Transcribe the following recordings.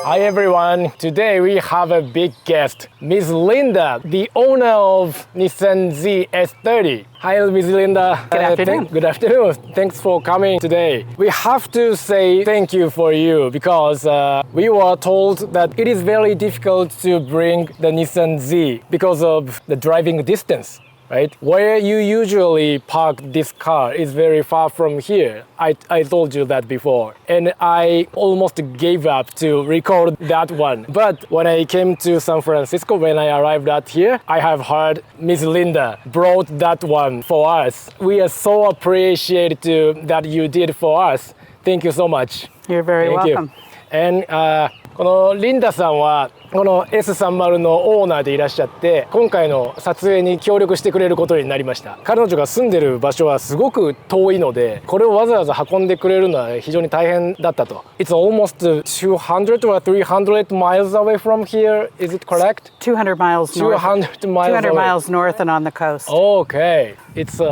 Hi everyone, today we have a big guest, Ms. Linda, the owner of Nissan Z S30. Hi Ms. Linda. Good afternoon. Good afternoon. Thanks for coming today. We have to say thank you for you because we were told that it is very difficult to bring the Nissan Z because of the driving distance. Right? Where you usually park this car is very far from here. I told you that before. And I almost gave up to record that one. But when I came to San Francisco, when I arrived out here, I have heard Miss Linda brought that one for us. We are so appreciative that you did for us. Thank you so much. You're very welcome. And このリンダさんはこの S30 のオーナーでいらっしゃって今回の撮影に協力してくれることになりました。彼女が住んでる場所はすごく遠いのでこれをわざわざ運んでくれるのは非常に大変だったと。It's almost 200 or 300 miles away from here. Is it correct? 200 miles north. 200 miles 200 away. miles north and on the coast. Okay. It's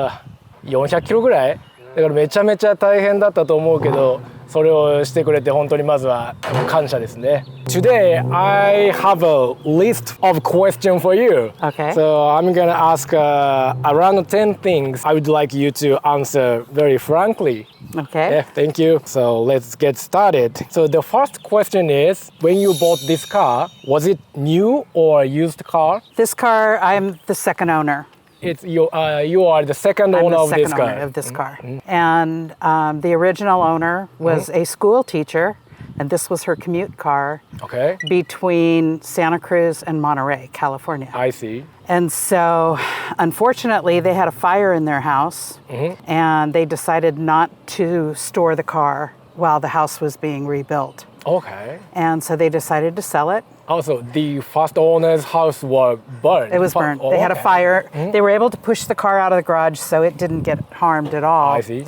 400キロぐらいだからめちゃめちゃ大変だったと思うけどそれをしてくれて本当にまずは感謝ですね。Today I have a list of questions for you. Okay. So I'm gonna ask around 10 things I would like you to answer very frankly. Okay. Yeah, thank you. So let's get started. So the first question is, when you bought this car, was it new or used car? This car, I'm the second owner. It's you are the second owner of this car. I'm the second owner of this car. And the original owner was a school teacher, and this was her commute car between Santa Cruz and Monterey, California. I see. And so, unfortunately, they had a fire in their house, and they decided not to store the car while the house was being rebuilt. Okay. And so they decided to sell it. Also, the first owner's house was burned. It was burned. They had a fire. They were able to push the car out of the garage so it didn't get harmed at all. I see.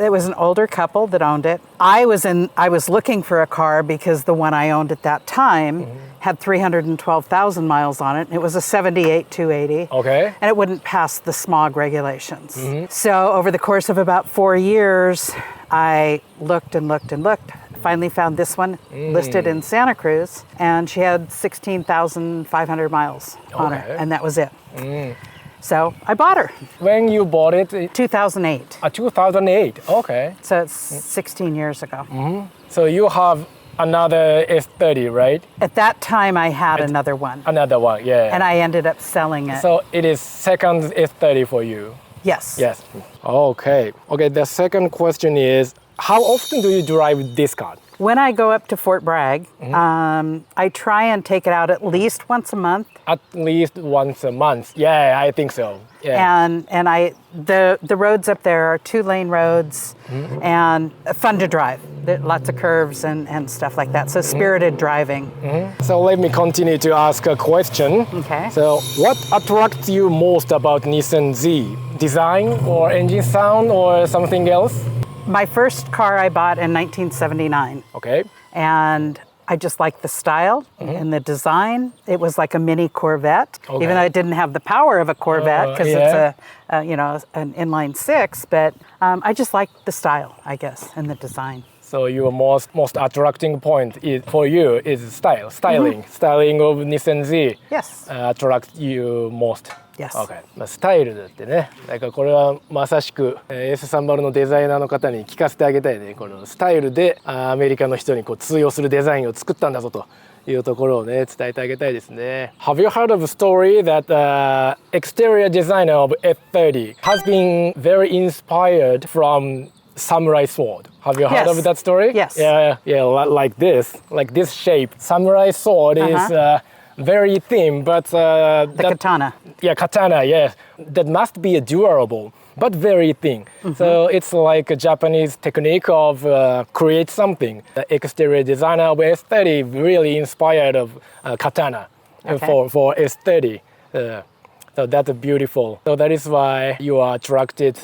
It was an older couple that owned it. I was looking for a car because the one I owned at that time had 312,000 miles on it. It was a 78 280. Okay. And it wouldn't pass the smog regulations. So over the course of about 4 years, I looked and looked and looked. Finally found this one listed in Santa Cruz, and she had 16,500 miles on her, and that was it. So I bought her. When you bought it? 2008. 2008, okay. So it's 16 years ago. So you have another S30, right? At that time, I had another one. Another one, yeah. And I ended up selling it. So it is second S30 for you? Yes. Yes. Okay, the second question is, how often do you drive this car? When I go up to Fort Bragg, I try and take it out at least once a month. At least once a month. Yeah, I think so. Yeah. And the roads up there are 2-lane roads and fun to drive. There are lots of curves and stuff like that. So spirited driving. So let me continue to ask a question. Okay. So what attracts you most about Nissan Z? Design or engine sound or something else? My first car I bought in 1979. Okay. And I just liked the style and the design. It was like a mini Corvette, even though it didn't have the power of a Corvette because it's an inline six. But I just liked the style, I guess, and the design. So your most attracting point for you is styling of Nissan Z. Yes. Attracts you most. Yes. Okay. スタイルだってね。だからこれはまさしく S30 のデザイナーの方に聞かせてあげたいね。このスタイルでアメリカの人にこう通用するデザインを作ったんだぞというところをね伝えてあげたいですね。Have you heard of a story that exterior designer of S30 has been very inspired from samurai sword? Have you heard of that story? Yes. Yeah, like this shape. Samurai sword is very thin, but the katana. Yeah, katana. Yeah, that must be durable, but very thin. So it's like a Japanese technique of create something. The exterior designer of S30 really inspired of katana for S30. So that's beautiful. So that is why you are attracted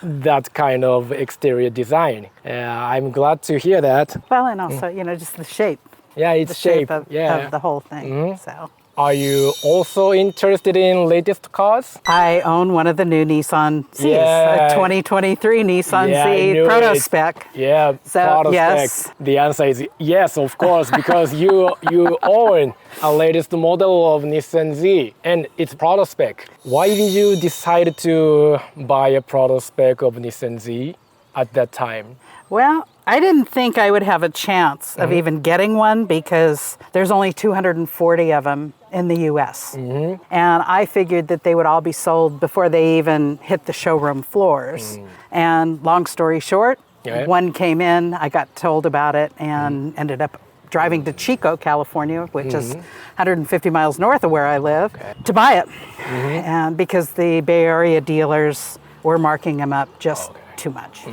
that kind of exterior design. I'm glad to hear that. Well, and also, just the shape. Yeah, it's the shape of the whole thing. So Are you also interested in latest cars? I own one of the new Nissan Zs, a 2023 Nissan Z Proto Spec. Yeah, So, Proto yes. Spec. The answer is yes, of course, because you own a latest model of Nissan Z, and it's Proto Spec. Why did you decide to buy a Proto Spec of Nissan Z at that time? Well, I didn't think I would have a chance of even getting one because there's only 240 of them in the US. And I figured that they would all be sold before they even hit the showroom floors. And long story short, one came in, I got told about it, and ended up driving to Chico, California, which is 150 miles north of where I live, to buy it. And because the Bay Area dealers were marking them up just too much.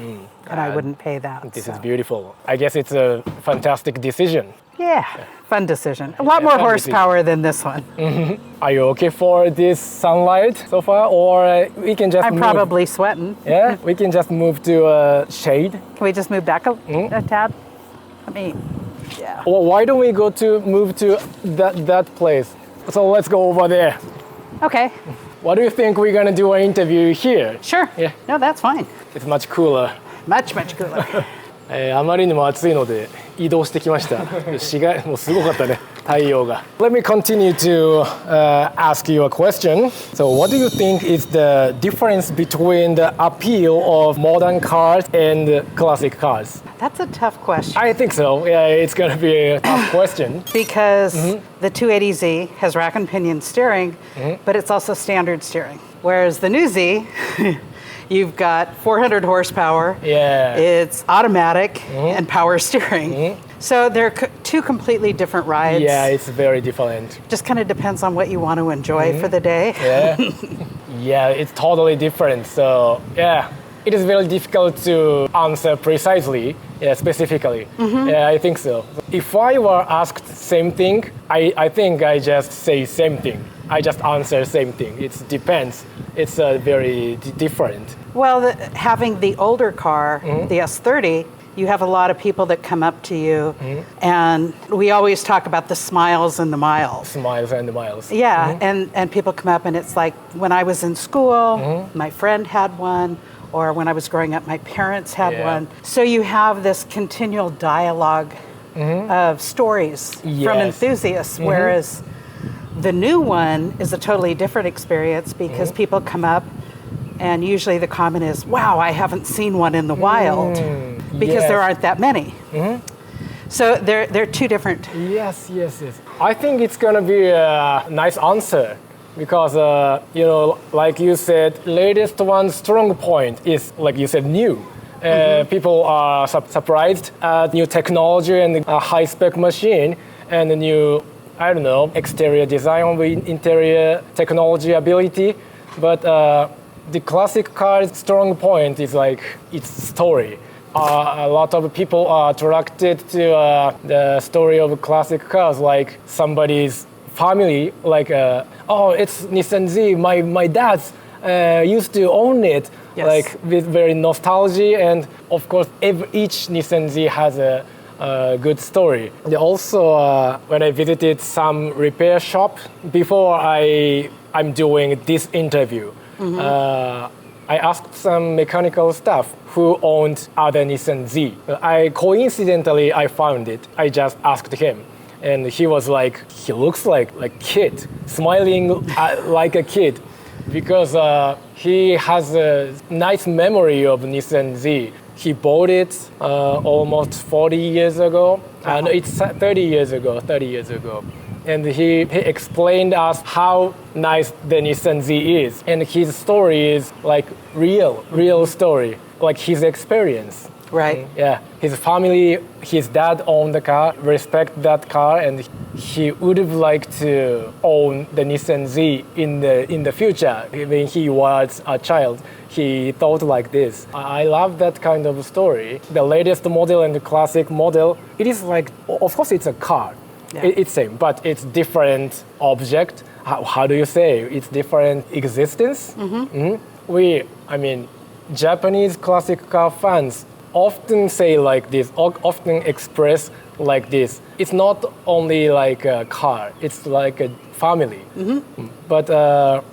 And I wouldn't pay that. This is beautiful. I guess it's a fantastic decision. Yeah, fun decision. A lot more horsepower than this one. Are you okay for this sunlight so far, or we can just I'm probably sweating. Yeah, we can just move to shade. Can we just move back a tad? Yeah. Well, why don't we move to that place? So let's go over there. Okay. What do you think we're gonna do an interview here? Sure. Yeah. No, that's fine. It's much cooler. Much, much cooler. あまりにも暑いので移動してきました。紫外もうすごかったね、太陽が。Let me continue to ask you a question. So, what do you think is the difference between the appeal of modern cars and classic cars? That's a tough question. I think so. Yeah, it's gonna be a tough question. Because the 280Z has rack and pinion steering, but it's also standard steering. Whereas the new Z, you've got 400 horsepower. Yeah. It's automatic and power steering. So they're two completely different rides. Yeah, it's very different. Just kind of depends on what you want to enjoy for the day. Yeah. Yeah, it's totally different. So, yeah, it is very difficult to answer precisely, specifically. Yeah, I think so. If I were asked same thing, I think I just say same thing. I just answer same thing. It depends. It's very different. Well, having the older car, the S30, you have a lot of people that come up to you, and we always talk about the smiles and the miles. Smiles and the miles. Yeah, and people come up and it's like, when I was in school, my friend had one, or when I was growing up, my parents had one. So you have this continual dialogue of stories from enthusiasts, whereas the new one is a totally different experience because people come up and usually the comment is, wow, I haven't seen one in the wild because there aren't that many. So they're two different. Yes. I think it's going to be a nice answer because, like you said, latest one's strong point is, like you said, new. People are surprised at new technology and a high-spec machine and a new, I don't know, exterior design with interior technology ability. But the classic car's strong point is like its story. A lot of people are attracted to the story of classic cars, like somebody's family, like, it's Nissan Z, my dad's used to own it, like with very nostalgia, and of course each Nissan Z has a good story. And also, when I visited some repair shop before I'm doing this interview, I asked some mechanical staff who owned other Nissan Z. Coincidentally, I found it. I just asked him, and he was like, he looks like kid, smiling like a kid, because he has a nice memory of Nissan Z. He bought it almost 40 years ago, and it's 30 years ago. And he explained us how nice the Nissan Z is. And his story is like real story, like his experience. Right. Yeah, his family, his dad owned the car, respect that car, and he would have liked to own the Nissan Z in the future. When he was a child, he thought like this. I love that kind of story. The latest model and the classic model, it is like, of course it's a car. Yeah. It's same, but it's different object. How do you say? It's different existence. Japanese classic car fans often say like this, often express like this. It's not only like a car, it's like a family. But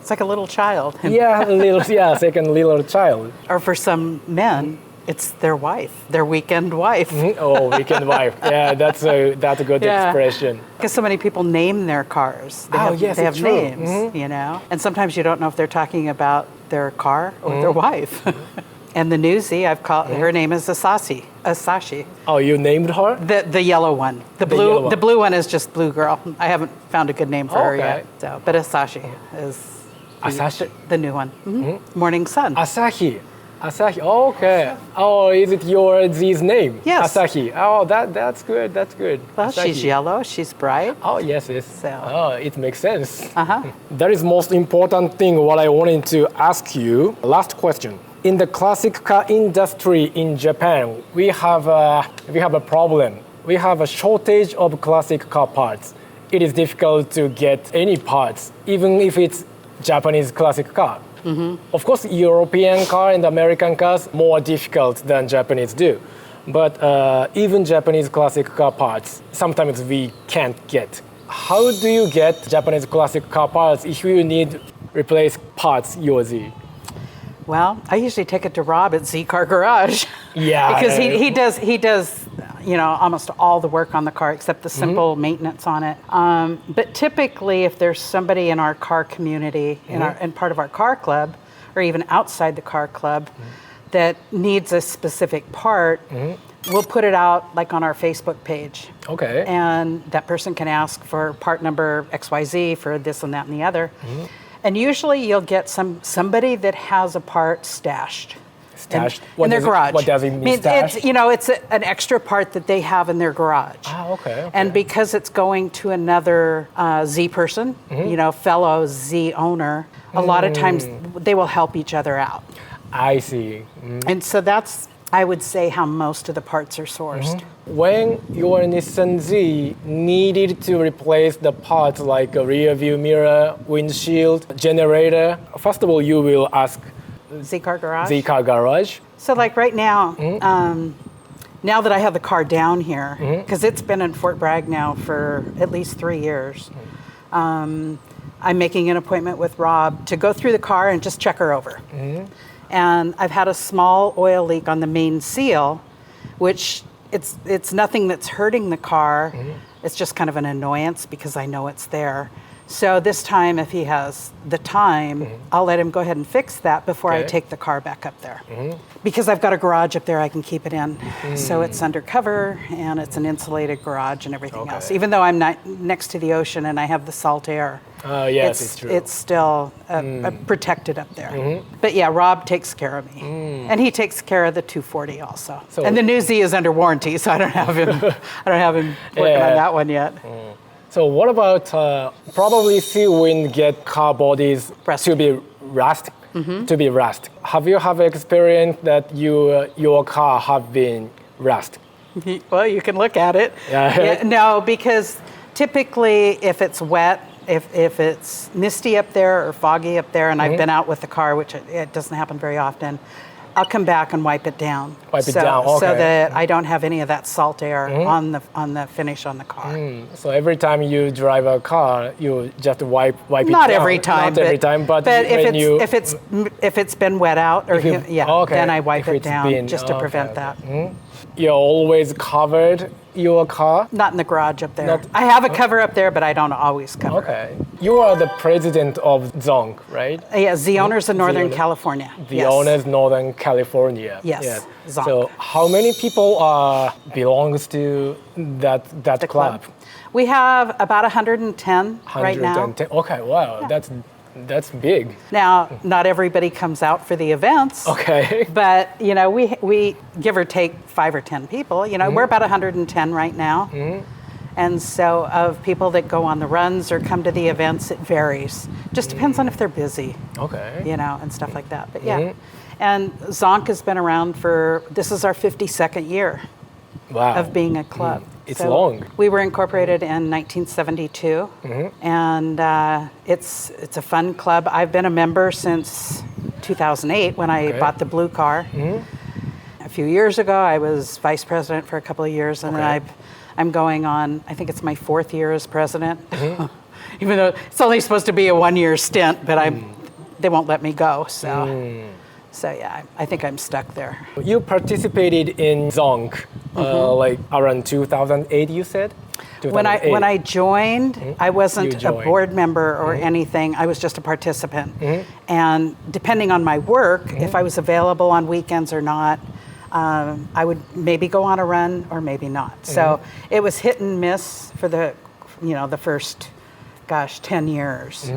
It's like a little child. second little child. Or for some men, it's their wife, their weekend wife. Oh, weekend wife. Yeah, that's a good expression. Because so many people name their cars. They have it's true. names, you know. And sometimes you don't know if they're talking about their car or their wife. And the newsie, I've called her name is Asashi. Oh, you named her? The yellow one. The blue one is just Blue Girl. I haven't found a good name for her yet. So, but Asashi is the new one. Morning Sun. Asahi. Okay. Oh, is it your Z's name? Yes. Asahi. Oh, that's good. Well, Asahi. she's yellow. She's bright. Oh, yes. So. Oh, it makes sense. Uh-huh. That is most important thing what I wanted to ask you. Last question. In the classic car industry in Japan, we have a problem. We have a shortage of classic car parts. It is difficult to get any parts, even if it's Japanese classic car. Of course, European car and American cars more difficult than Japanese do. But even Japanese classic car parts, sometimes we can't get. How do you get Japanese classic car parts if you need replace parts your Z? Well, I usually take it to Rob at Z Car Garage. Yeah. Because he does, you know, almost all the work on the car except the simple maintenance on it. But typically, if there's somebody in our car community, in part of our car club, or even outside the car club, that needs a specific part, we'll put it out like on our Facebook page. Okay. And that person can ask for part number XYZ for this and that and the other. And usually you'll get somebody that has a part stashed. In their garage. What does it mean, stashed? It's an extra part that they have in their garage. Okay. And because it's going to another Z person, fellow Z owner, a lot of times they will help each other out. I see. And so that's, I would say, how most of the parts are sourced. When your Nissan Z needed to replace the parts like a rear view mirror, windshield, generator, first of all, you will ask Z Car Garage? Z Car Garage. So like right now, now that I have the car down here, because it's been in Fort Bragg now for at least 3 years, I'm making an appointment with Rob to go through the car and just check her over. And I've had a small oil leak on the main seal, which it's nothing that's hurting the car. It's just kind of an annoyance because I know it's there. So this time, if he has the time, I'll let him go ahead and fix that before I take the car back up there. Because I've got a garage up there I can keep it in. So it's undercover and it's an insulated garage and everything else. Even though I'm not next to the ocean and I have the salt air, yes, it's true. It's still protected up there. But yeah, Rob takes care of me. And he takes care of the 240 also. So, and the new Z is under warranty, so I don't have him working on that one yet. So what about probably see when get car bodies to be rust? To be rust. Have you experience that your car have been rust? Well, you can look at it. No, because typically if it's wet, if it's misty up there or foggy up there, and I've been out with the car, which it doesn't happen very often, I'll come back and wipe it down. So that I don't have any of that salt air on the finish on the car. So every time you drive a car, you just wipe it down. Not every time. Not every time, but if it's been wet out, then I wipe it down just to prevent that. You're always covered your car? Not in the garage up there. I have a cover up there, but I don't always cover. Okay. You are the president of ZONC, right? Yeah, Z Owners of Northern California. The Owners Northern California. Yes. ZONC. So how many people belongs to that club? We have about 110 right now. Okay, wow, that's big. Now, not everybody comes out for the events. Okay. But, we give or take 5 or 10 people. We're about 110 right now. And so of people that go on the runs or come to the events, it varies. Just depends on if they're busy. Okay. And stuff like that. But yeah. And ZONC has been around this is our 52nd year of being a club. It's long. We were incorporated in 1972, and it's a fun club. I've been a member since 2008 when I bought the blue car. A few years ago, I was vice president for a couple of years, and then I'm going on, I think it's my 4th year as president, even though it's only supposed to be a 1-year stint, but they won't let me go. So yeah, I think I'm stuck there. You participated in ZONC like around 2008, you said? When I joined, I wasn't a board member or anything. I was just a participant. And depending on my work, if I was available on weekends or not, I would maybe go on a run or maybe not. So it was hit and miss for the first, 10 years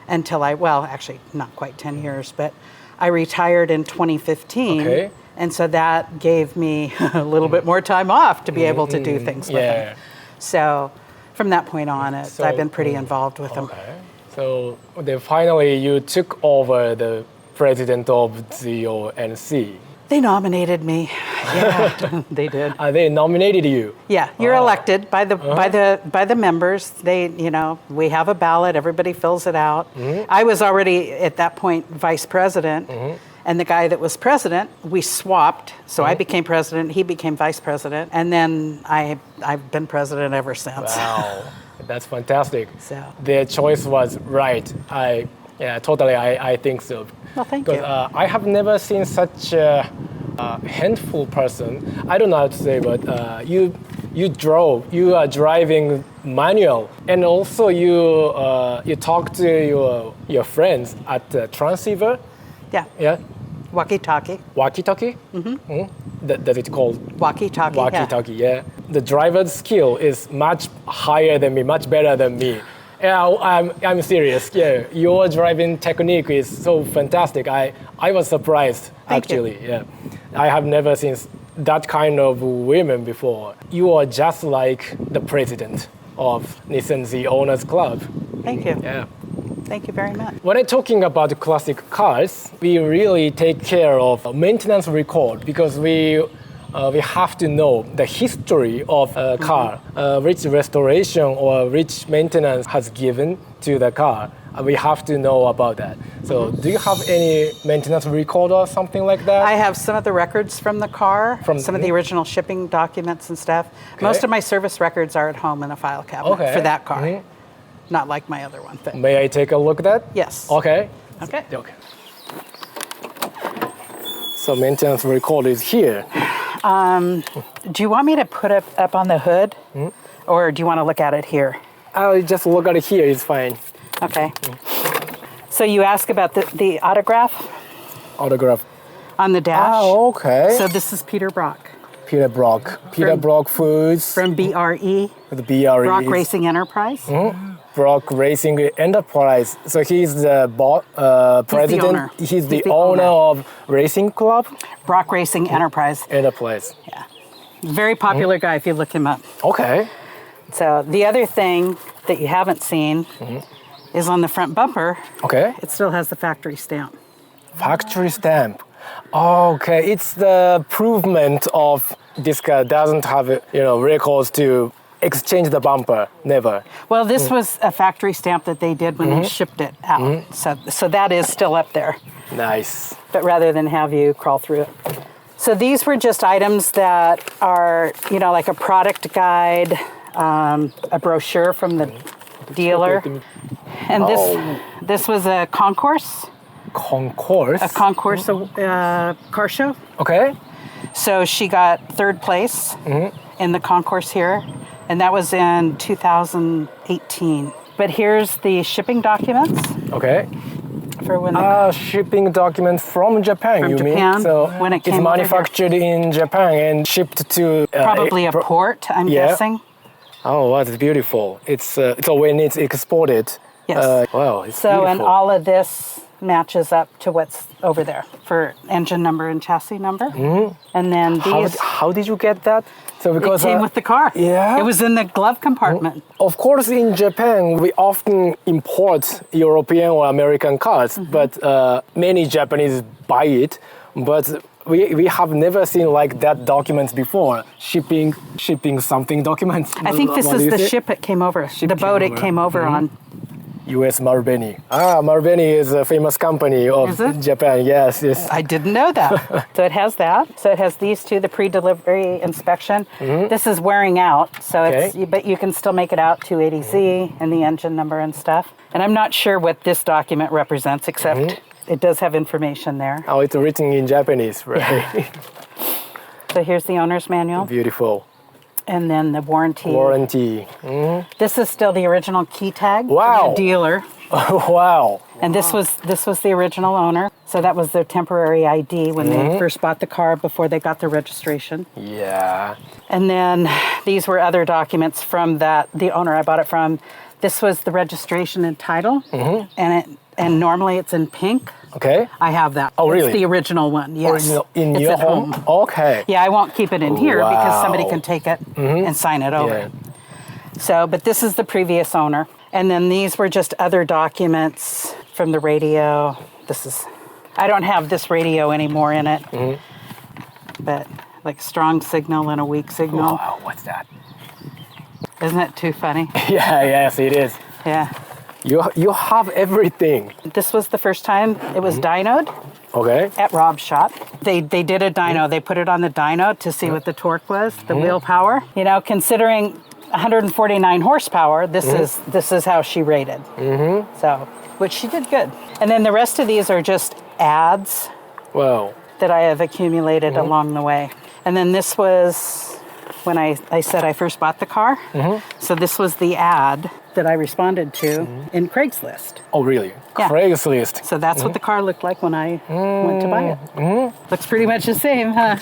until actually not quite 10 years, but I retired in 2015. Okay. And so that gave me a little bit more time off to be able to do things with them. So from that point on, I've been pretty involved with them. So then finally you took over the president of Z.O.N.C. They nominated me. Yeah, they did. They nominated you? Yeah, you're elected by the members. They, we have a ballot. Everybody fills it out. I was already at that point vice president. And the guy that was president, we swapped. So I became president, he became vice president, and then I've been president ever since. Wow, that's fantastic. So their choice was right. I think so. Well, thank you. I have never seen such a handful person. I don't know how to say, but you are driving manual, and also you talk to your friends at the transceiver. Yeah. Walkie-talkie. Walkie-talkie? That it's called? Walkie-talkie. Walkie-talkie, yeah. The driver's skill is much higher than me, much better than me. Yeah, I'm serious. Yeah, your driving technique is so fantastic. I was surprised, actually. Yeah, I have never seen that kind of women before. You are just like the president of Nissan Z Owners Club. Thank you. Yeah. Thank you very much. When I'm talking about classic cars, we really take care of maintenance record because we have to know the history of a car, which restoration or which maintenance has given to the car. We have to know about that. So do you have any maintenance record or something like that? I have some of the records from the car, some of the original shipping documents and stuff. Okay. Most of my service records are at home in a file cabinet for that car. Not like my other one. But may I take a look at that? Yes. Okay. Okay. So maintenance record is here. Do you want me to put it up on the hood? Or do you want to look at it here? I'll just look at it here, it's fine. Okay. So you ask about the autograph? Autograph. On the dash. Oh, okay. So this is Peter Brock. Peter Brock. Peter Brock Foods. From BRE. The BRE. Brock Racing Enterprise. Brock Racing Enterprise. So he's the president. He's the owner of racing club. Brock Racing Enterprise. Enterprise. Yeah. Very popular guy if you look him up. Okay. So the other thing that you haven't seen is on the front bumper. Okay. It still has the factory stamp. Factory stamp. Okay. It's the improvement of this car doesn't have records to exchange the bumper, never. Well, this was a factory stamp that they did when they shipped it out. So that is still up there. Nice. But rather than have you crawl through it. So these were just items that are, like a product guide, a brochure from the dealer. And this was a concourse. Concourse? A concourse car show. Okay. So she got 3rd place in the concourse here. And that was in 2018. But here's the shipping documents. Okay. For when shipping documents from Japan, from you Japan, mean? So when it came it's manufactured in Japan and shipped to... probably a port, I'm guessing. Oh, that's beautiful. It's so when it's exported. Yes. Wow, it's so, beautiful. And all of this matches up to what's over there for engine number and chassis number. And then these... How did you get that? So because it came with the car. Yeah. It was in the glove compartment. Of course, in Japan, we often import European or American cars, but many Japanese buy it. But we have never seen like that documents before. Shipping something documents. I think this is the ship it came over, the boat it came over on. US Marubeni. Marubeni is a famous company of Japan. Yes, yes. I didn't know that. So it has that. So it has these two, the pre-delivery inspection. This is wearing out, so but you can still make it out 280Z and the engine number and stuff. And I'm not sure what this document represents, except it does have information there. Oh, it's written in Japanese, right? So here's the owner's manual. Beautiful. And then the warranty. Warranty. This is still the original key tag from the dealer. Wow. And this was the original owner. So that was their temporary ID when they first bought the car before they got their registration. Yeah. And then these were other documents from the owner I bought it from. This was the registration and title. And normally it's in pink. Okay. I have that. Oh, really? It's the original one, yes. Original in it's your at home? Okay. Yeah, I won't keep it in here because somebody can take it and sign it over. Yeah. So, but this is the previous owner. And then these were just other documents from the radio. I don't have this radio anymore in it. But like strong signal and a weak signal. Wow, what's that? Isn't that too funny? Yeah, yes, it is. Yeah. You have everything. This was the first time it was dynoed. Okay. At Rob's shop. They did a dyno. They put it on the dyno to see what the torque was, the wheel power. You know, considering 149 horsepower, this is how she rated. So, which she did good. And then the rest of these are just ads that I have accumulated along the way. And then this was when I said I first bought the car. So this was the ad that I responded to in Craigslist. Oh, really? Yeah. Craigslist. So that's what the car looked like when I went to buy it. Looks pretty much the same, huh?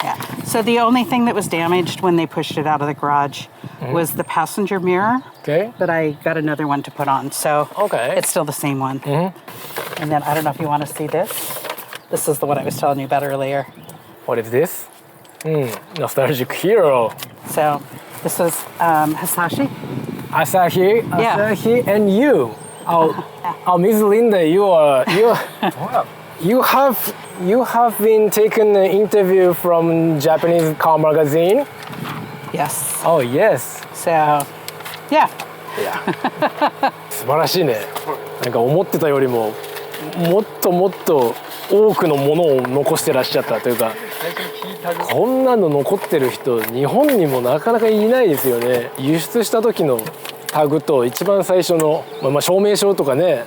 Yeah. So the only thing that was damaged when they pushed it out of the garage was the passenger mirror. Okay. But I got another one to put on, so it's still the same one. And then I don't know if you want to see this. This is the one I was telling you about earlier. What is this? Nostalgic hero. So this was Hasashi. Asahi, and you. Miss Linda, you have been taken an interview from Japanese car magazine. Yes. Oh yes. So, yeah. 素晴らしいね。なんか思ってたよりももっともっと多くのものを残してらっしゃったというか、こんなの残ってる人日本にもなかなかいないですよね。輸出した時のタグと一番最初の、証明書とかね、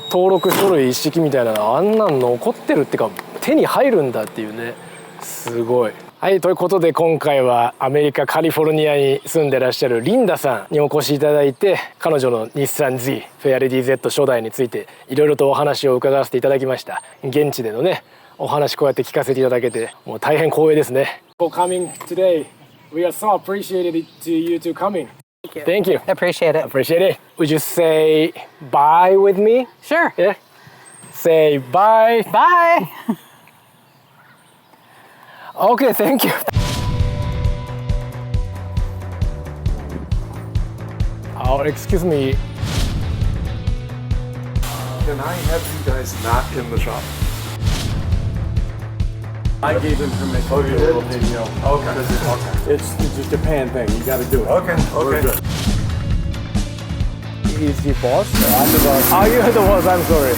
登録書類一式みたいなのあんなん残ってるっていうか手に入るんだっていうね、すごい。はい、ということで今回はアメリカカリフォルニアに住んでらっしゃるリンダさんにお越しいただいて、彼女の日産 Z フェアレディ Z 初代についていろいろとお話を伺わせていただきました。現地でのねお話こうやって聞かせていただけてもう大変光栄ですね。For coming today, we are so appreciated to you to coming. Thank you. Appreciate it. Appreciate it. Would you say bye with me? Sure. Yeah. Say bye. Bye. Okay, thank you. Oh, excuse me. Can I have you guys not in the shop? I gave him permission. Oh, you did? Okay. It's a Japan thing. You got to do it. Okay. We're good. Is he boss? I'm the boss. Oh, you're the boss. I'm sorry.